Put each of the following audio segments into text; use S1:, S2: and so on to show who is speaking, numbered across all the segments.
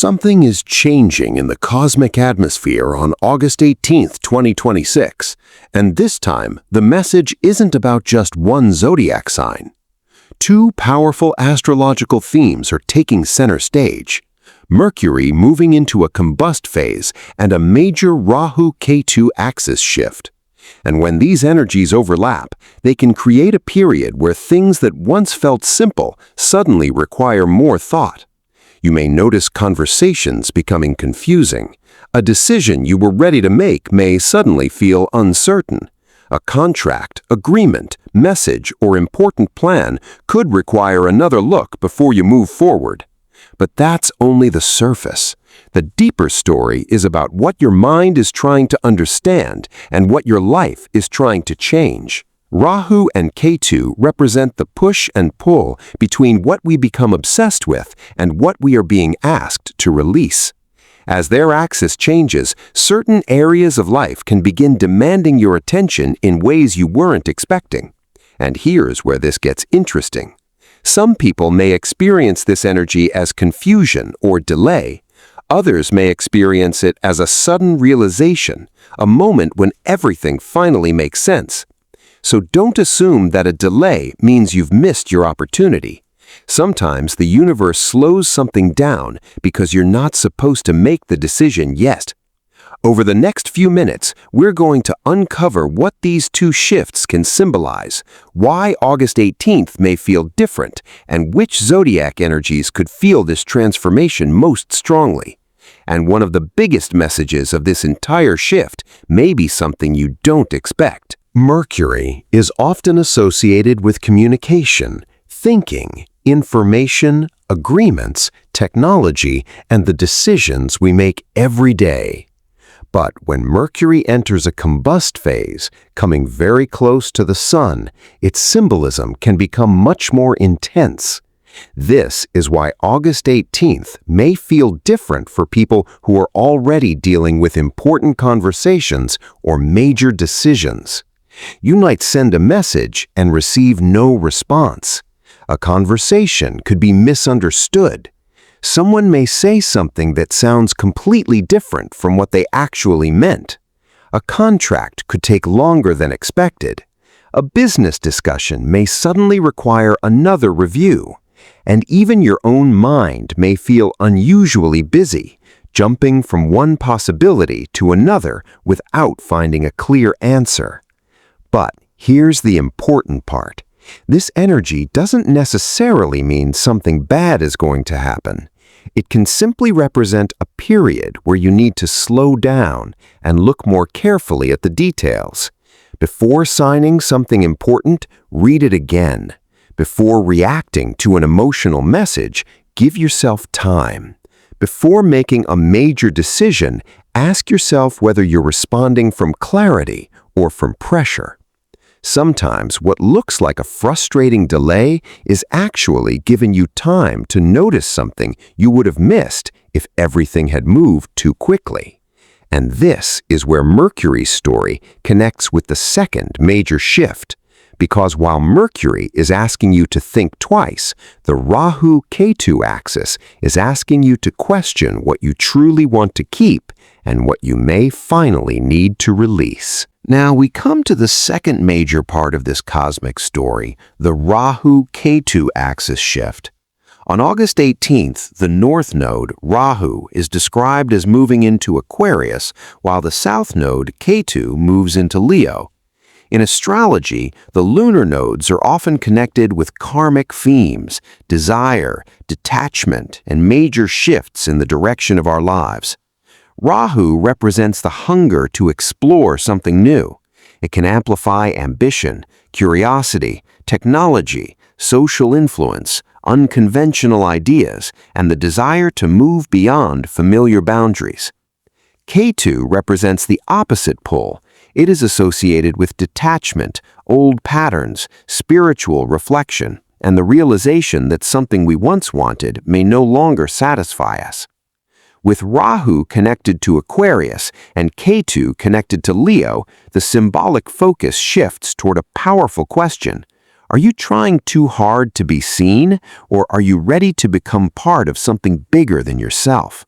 S1: Something is changing in the cosmic atmosphere on August 18th, 2026, and this time the message isn't about just one zodiac sign. Two powerful astrological themes are taking center stage: Mercury moving into a combust phase and a major Rahu-Ketu axis shift. And when these energies overlap, they can create a period where things that once felt simple suddenly require more thought. You may notice conversations becoming confusing. A decision you were ready to make may suddenly feel uncertain. A contract, agreement, message, or important plan could require another look before you move forward. But that's only the surface. The deeper story is about what your mind is trying to understand and what your life is trying to change. Rahu and Ketu represent the push and pull between what we become obsessed with and what we are being asked to release. As their axis changes, certain areas of life can begin demanding your attention in ways you weren't expecting. And here's where this gets interesting. Some people may experience this energy as confusion or delay. Others may experience it as a sudden realization, a moment when everything finally makes sense. So don't assume that a delay means you've missed your opportunity. Sometimes the universe slows something down because you're not supposed to make the decision yet. Over the next few minutes, we're going to uncover what these two shifts can symbolize, why August 18th may feel different, and which zodiac energies could feel this transformation most strongly. And one of the biggest messages of this entire shift may be something you don't expect. Mercury is often associated with communication, thinking, information, agreements, technology, and the decisions we make every day. But when Mercury enters a combust phase, coming very close to the Sun, its symbolism can become much more intense. This is why August 18th may feel different for people who are already dealing with important conversations or major decisions. You might send a message and receive no response. A conversation could be misunderstood. Someone may say something that sounds completely different from what they actually meant. A contract could take longer than expected. A business discussion may suddenly require another review. And even your own mind may feel unusually busy, jumping from one possibility to another without finding a clear answer. But here's the important part. This energy doesn't necessarily mean something bad is going to happen. It can simply represent a period where you need to slow down and look more carefully at the details. Before signing something important, read it again. Before reacting to an emotional message, give yourself time. Before making a major decision, ask yourself whether you're responding from clarity or from pressure. Sometimes what looks like a frustrating delay is actually giving you time to notice something you would have missed if everything had moved too quickly. And this is where Mercury's story connects with the second major shift. Because while Mercury is asking you to think twice, the Rahu-Ketu axis is asking you to question what you truly want to keep and what you may finally need to release. Now we come to the second major part of this cosmic story, the Rahu-Ketu axis shift. On August 18th, the north node, Rahu, is described as moving into Aquarius, while the south node, Ketu, moves into Leo. In astrology, the lunar nodes are often connected with karmic themes, desire, detachment, and major shifts in the direction of our lives. Rahu represents the hunger to explore something new. It can amplify ambition, curiosity, technology, social influence, unconventional ideas, and the desire to move beyond familiar boundaries. Ketu represents the opposite pole. It is associated with detachment, old patterns, spiritual reflection, and the realization that something we once wanted may no longer satisfy us. With Rahu connected to Aquarius and Ketu connected to Leo, the symbolic focus shifts toward a powerful question. Are you trying too hard to be seen, or are you ready to become part of something bigger than yourself?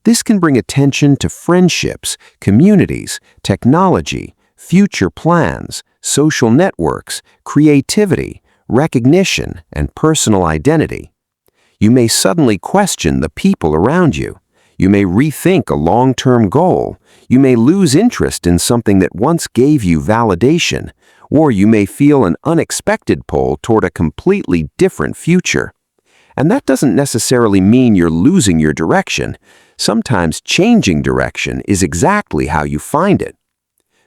S1: This can bring attention to friendships, communities, technology, future plans, social networks, creativity, recognition, and personal identity. You may suddenly question the people around you. You may rethink a long-term goal. You may lose interest in something that once gave you validation, or you may feel an unexpected pull toward a completely different future. And that doesn't necessarily mean you're losing your direction. Sometimes changing direction is exactly how you find it.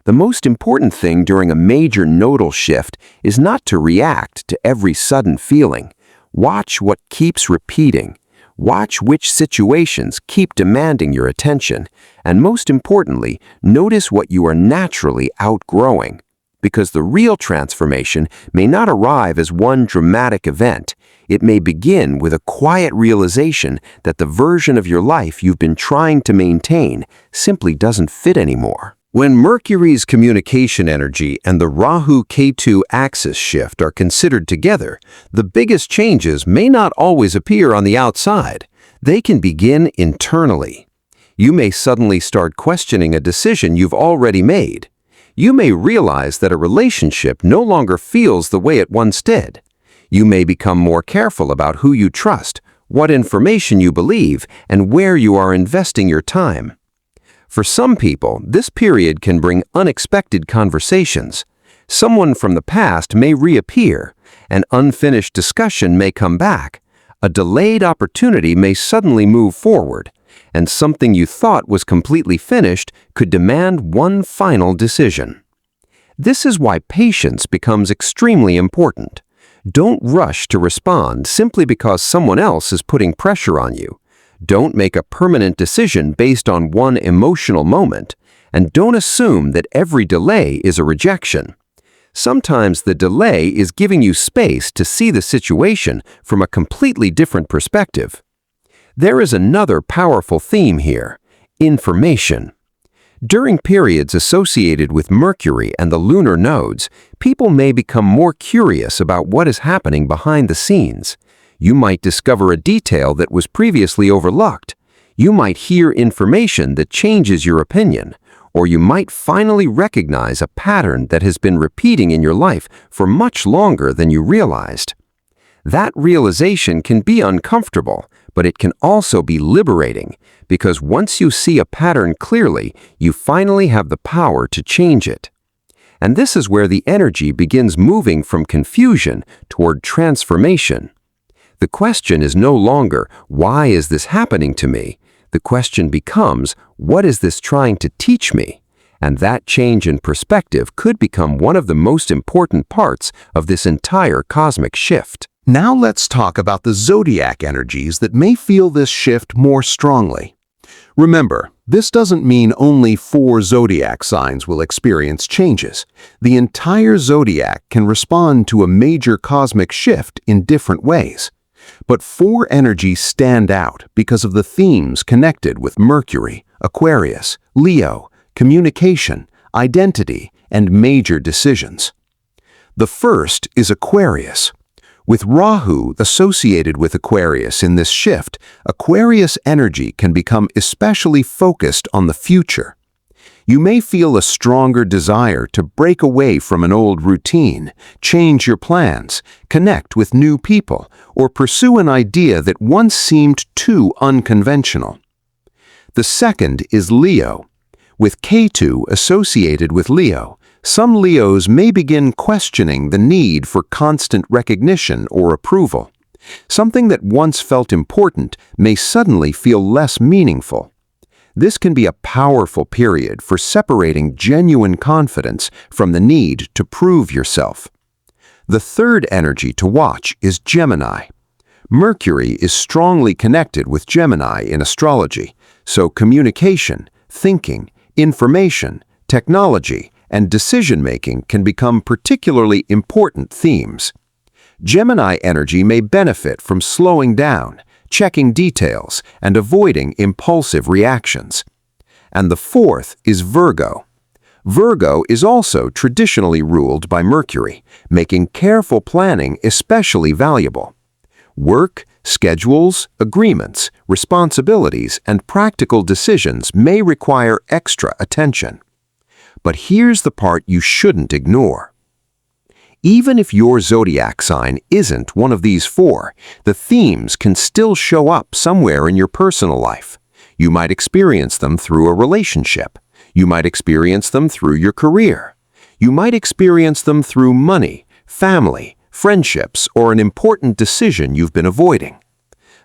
S1: The most important thing during a major nodal shift is not to react to every sudden feeling. Watch what keeps repeating. Watch which situations keep demanding your attention. And most importantly, notice what you are naturally outgrowing. Because the real transformation may not arrive as one dramatic event. It may begin with a quiet realization that the version of your life you've been trying to maintain simply doesn't fit anymore. When Mercury's communication energy and the Rahu-Ketu axis shift are considered together, the biggest changes may not always appear on the outside. They can begin internally. You may suddenly start questioning a decision you've already made. You may realize that a relationship no longer feels the way it once did. You may become more careful about who you trust, what information you believe, and where you are investing your time. For some people, this period can bring unexpected conversations. Someone from the past may reappear. An unfinished discussion may come back. A delayed opportunity may suddenly move forward. And something you thought was completely finished could demand one final decision. This is why patience becomes extremely important. Don't rush to respond simply because someone else is putting pressure on you. Don't make a permanent decision based on one emotional moment, and don't assume that every delay is a rejection. Sometimes the delay is giving you space to see the situation from a completely different perspective. There is another powerful theme here: information. During periods associated with Mercury and the lunar nodes, people may become more curious about what is happening behind the scenes. You might discover a detail that was previously overlooked. You might hear information that changes your opinion, or you might finally recognize a pattern that has been repeating in your life for much longer than you realized. That realization can be uncomfortable, but it can also be liberating, because once you see a pattern clearly, you finally have the power to change it. And this is where the energy begins moving from confusion toward transformation. The question is no longer, why is this happening to me? The question becomes, what is this trying to teach me? And that change in perspective could become one of the most important parts of this entire cosmic shift.
S2: Now let's talk about the zodiac energies that may feel this shift more strongly. Remember, this doesn't mean only 4 zodiac signs will experience changes. The entire zodiac can respond to a major cosmic shift in different ways. But 4 energies stand out because of the themes connected with Mercury, Aquarius, Leo, communication, identity, and major decisions. The first is Aquarius. With Rahu associated with Aquarius in this shift, Aquarius energy can become especially focused on the future. You may feel a stronger desire to break away from an old routine, change your plans, connect with new people, or pursue an idea that once seemed too unconventional. The second is Leo. With Ketu associated with Leo, some Leos may begin questioning the need for constant recognition or approval. Something that once felt important may suddenly feel less meaningful. This can be a powerful period for separating genuine confidence from the need to prove yourself. The third energy to watch is Gemini. Mercury is strongly connected with Gemini in astrology, so communication, thinking, information, technology, and decision-making can become particularly important themes. Gemini energy may benefit from slowing down, checking details, and avoiding impulsive reactions. And the fourth is Virgo. Virgo is also traditionally ruled by Mercury, making careful planning especially valuable. Work,
S1: Schedules, agreements, responsibilities, and practical decisions may require extra attention. But here's the part you shouldn't ignore. Even if your zodiac sign isn't one of these four, the themes can still show up somewhere in your personal life. You might experience them through a relationship. You might experience them through your career. You might experience them through money, family, friendships, or an important decision you've been avoiding.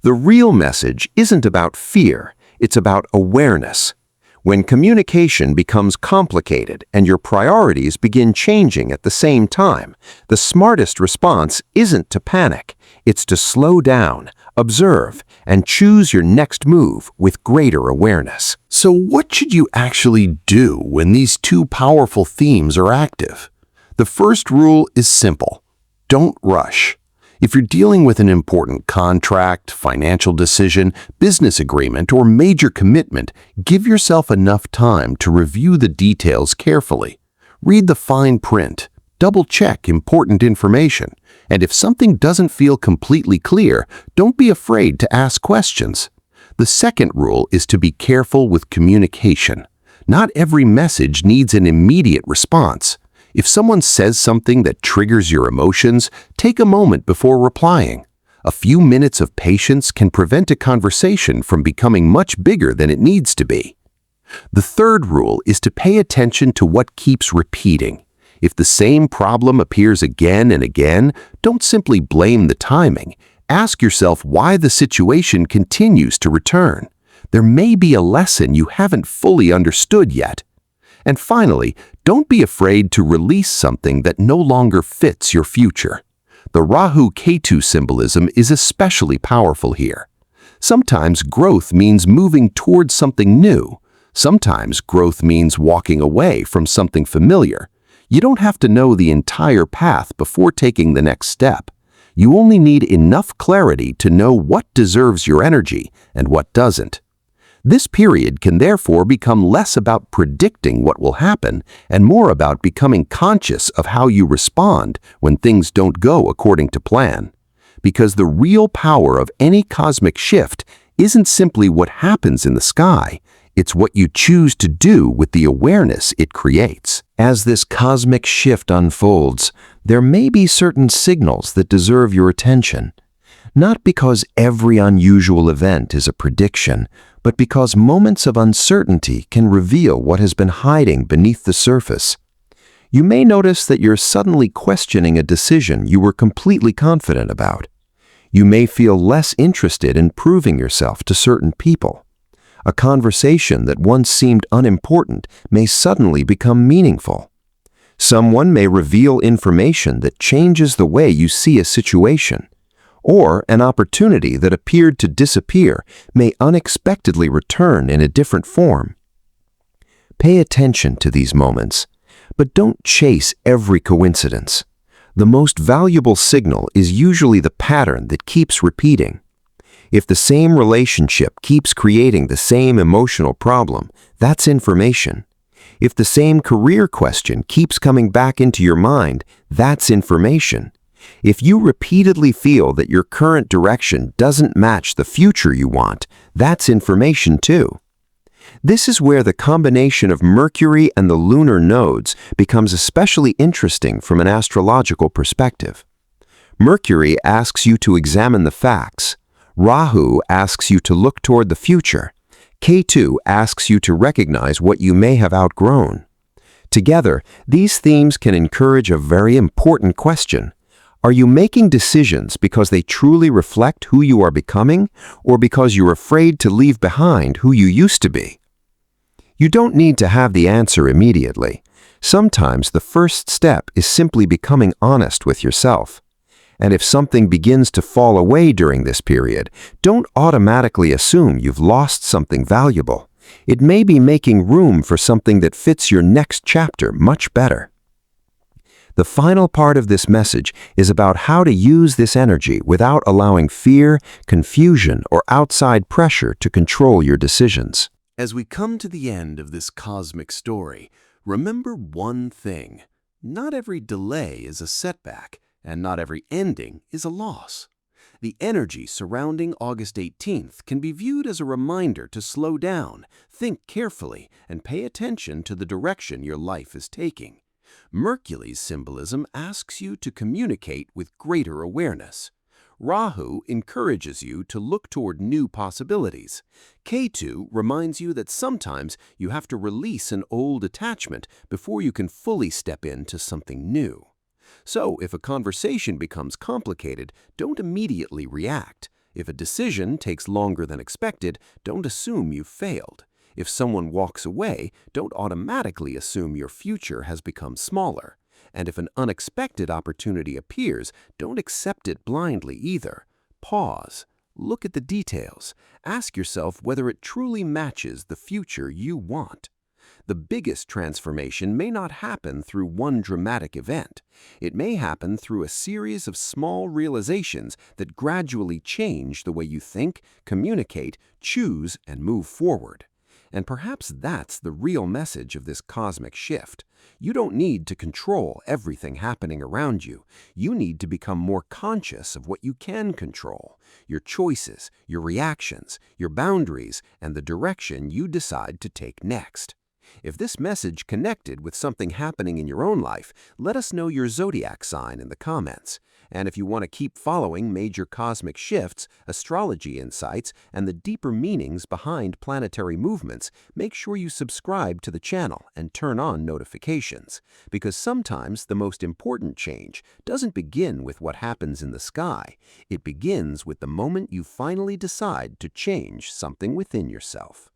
S1: The real message isn't about fear, it's about awareness. When communication becomes complicated and your priorities begin changing at the same time, the smartest response isn't to panic, it's to slow down, observe, and choose your next move with greater awareness.
S2: So what should you actually do when these two powerful themes are active? The first rule is simple. Don't rush. If you're dealing with an important contract, financial decision, business agreement, or major commitment, give yourself enough time to review the details carefully. Read the fine print, double-check important information, and if something doesn't feel completely clear, don't be afraid to ask questions. The second rule is to be careful with communication. Not every message needs an immediate response. If someone says something that triggers your emotions, take a moment before replying. A few minutes of patience can prevent a conversation from becoming much bigger than it needs to be. The third rule is to pay attention to what keeps repeating. If the same problem appears again and again, don't simply blame the timing. Ask yourself why the situation continues to return. There may be a lesson you haven't fully understood yet. And finally, don't be afraid to release something that no longer fits your future. The Rahu-Ketu symbolism is especially powerful here. Sometimes growth means moving towards something new. Sometimes growth means walking away from something familiar. You don't have to know the entire path before taking the next step. You only need enough clarity to know what deserves your energy and what doesn't. This period can therefore become less about predicting what will happen and more about becoming conscious of how you respond when things don't go according to plan. Because the real power of any cosmic shift isn't simply what happens in the sky, it's what you choose to do with the awareness it creates. As this cosmic shift unfolds, there may be certain signals that deserve your attention. Not because every unusual event is a prediction, but because moments of uncertainty can reveal what has been hiding beneath the surface. You may notice that you're suddenly questioning a decision you were completely confident about. You may feel less interested in proving yourself to certain people. A conversation that once seemed unimportant may suddenly become meaningful. Someone may reveal information that changes the way you see a situation. Or an opportunity that appeared to disappear may unexpectedly return in a different form. Pay attention to these moments, but don't chase every coincidence. The most valuable signal is usually the pattern that keeps repeating. If the same relationship keeps creating the same emotional problem, that's information. If the same career question keeps coming back into your mind, that's information. If you repeatedly feel that your current direction doesn't match the future you want, that's information too. This is where the combination of Mercury and the lunar nodes becomes especially interesting from an astrological perspective. Mercury asks you to examine the facts. Rahu asks you to look toward the future. Ketu asks you to recognize what you may have outgrown. Together, these themes can encourage a very important question. Are you making decisions because they truly reflect who you are becoming, or because you're afraid to leave behind who you used to be? You don't need to have the answer immediately. Sometimes the first step is simply becoming honest with yourself. And if something begins to fall away during this period, don't automatically assume you've lost something valuable. It may be making room for something that fits your next chapter much better. The final part of this message is about how to use this energy without allowing fear, confusion, or outside pressure to control your decisions. As we come to the end of this cosmic story, remember one thing. Not every delay is a setback, and not every ending is a loss.
S1: The energy surrounding August 18th can be viewed as a reminder to slow down, think carefully, and pay attention to the direction your life is taking. Mercury's symbolism asks you to communicate with greater awareness. Rahu encourages you to look toward new possibilities. Ketu reminds you that sometimes you have to release an old attachment before you can fully step into something new. So, if a conversation becomes complicated, don't immediately react. If a decision takes longer than expected, don't assume you've failed. If someone walks away, don't automatically assume your future has become smaller. And if an unexpected opportunity appears, don't accept it blindly either. Pause. Look at the details. Ask yourself whether it truly matches the future you want. The biggest transformation may not happen through one dramatic event. It may happen through a series of small realizations that gradually change the way you think, communicate, choose, and move forward. And perhaps that's the real message of this cosmic shift. You don't need to control everything happening around you. You need to become more conscious of what you can control: your choices, your reactions, your boundaries, and the direction you decide to take next. If this message connected with something happening in your own life, let us know your zodiac sign in the comments. And if you want to keep following major cosmic shifts, astrology insights, and the deeper meanings behind planetary movements, make sure you subscribe to the channel and turn on notifications. Because sometimes the most important change doesn't begin with what happens in the sky. It begins with the moment you finally decide to change something within yourself.